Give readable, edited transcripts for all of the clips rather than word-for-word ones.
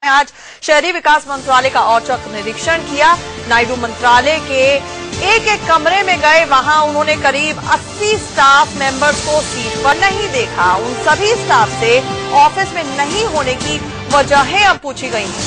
आज शहरी विकास मंत्रालय का औचक निरीक्षण किया। नायडू मंत्रालय के एक एक कमरे में गए, वहां उन्होंने करीब 80 स्टाफ मेंबर्स को सीट पर नहीं देखा। उन सभी स्टाफ से ऑफिस में नहीं होने की वजहें अब पूछी गई हैं।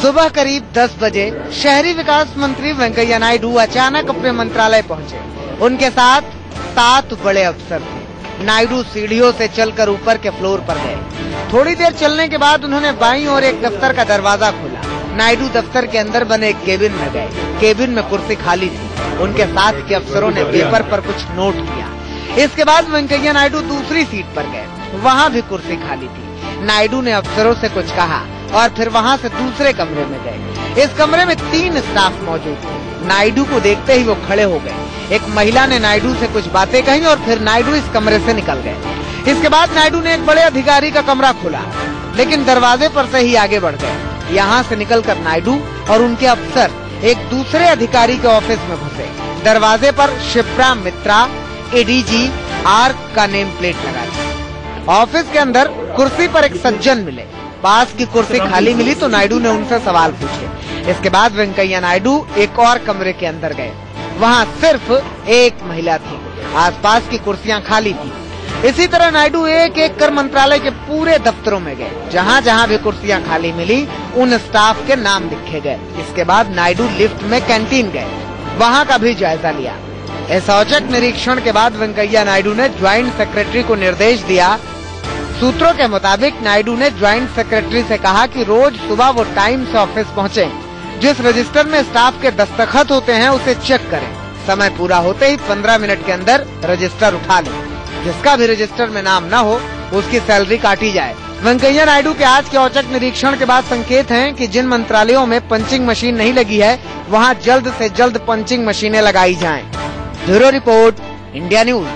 सुबह करीब 10 बजे शहरी विकास मंत्री वेंकैया नायडू अचानक अपने मंत्रालय पहुंचे। उनके साथ 7 बड़े अफसर थे। नायडू सीढ़ियों से चलकर ऊपर के फ्लोर पर गए। थोड़ी देर चलने के बाद उन्होंने बाईं ओर एक दफ्तर का दरवाजा खोला। नायडू दफ्तर के अंदर बने एक केबिन में गए। केबिन में कुर्सी खाली थी। उनके साथ के अफसरों ने पेपर पर कुछ नोट किया। इसके बाद वेंकैया नायडू दूसरी सीट पर गए। वहाँ भी कुर्सी खाली थी। नायडू ने अफसरों से कुछ कहा और फिर वहाँ से दूसरे कमरे में गए। इस कमरे में 3 स्टाफ मौजूद थे। नायडू को देखते ही वो खड़े हो गए। एक महिला ने नायडू से कुछ बातें कही और फिर नायडू इस कमरे से निकल गए। इसके बाद नायडू ने एक बड़े अधिकारी का कमरा खोला, लेकिन दरवाजे पर से ही आगे बढ़ गए। यहाँ से निकलकर नायडू और उनके अफसर एक दूसरे अधिकारी के ऑफिस में घुसे। दरवाजे पर शिप्रा मित्रा एडीजी आर्क का नेम प्लेट लगा था। ऑफिस के अंदर कुर्सी पर एक सज्जन मिले। पास की कुर्सी खाली मिली तो नायडू ने उनसे सवाल पूछे। इसके बाद वेंकैया नायडू एक और कमरे के अंदर गए। वहाँ सिर्फ एक महिला थी। आसपास की कुर्सियाँ खाली थी। इसी तरह नायडू एक एक कर मंत्रालय के पूरे दफ्तरों में गए। जहाँ जहाँ भी कुर्सियाँ खाली मिली, उन स्टाफ के नाम लिखे गए। इसके बाद नायडू लिफ्ट में कैंटीन गए, वहाँ का भी जायजा लिया। इस औचक निरीक्षण के बाद वेंकैया नायडू ने ज्वाइंट सेक्रेटरी को निर्देश दिया। सूत्रों के मुताबिक नायडू ने ज्वाइंट सेक्रेटरी से कहा कि रोज सुबह वो टाइम से ऑफिस पहुँचे। जिस रजिस्टर में स्टाफ के दस्तखत होते हैं उसे चेक करें। समय पूरा होते ही 15 मिनट के अंदर रजिस्टर उठा लें। जिसका भी रजिस्टर में नाम न हो उसकी सैलरी काटी जाए। वेंकैया नायडू के आज के औचक निरीक्षण के बाद संकेत हैं कि जिन मंत्रालयों में पंचिंग मशीन नहीं लगी है, वहां जल्द से जल्द पंचिंग मशीनें लगाई जाएं। Bureau report, India news.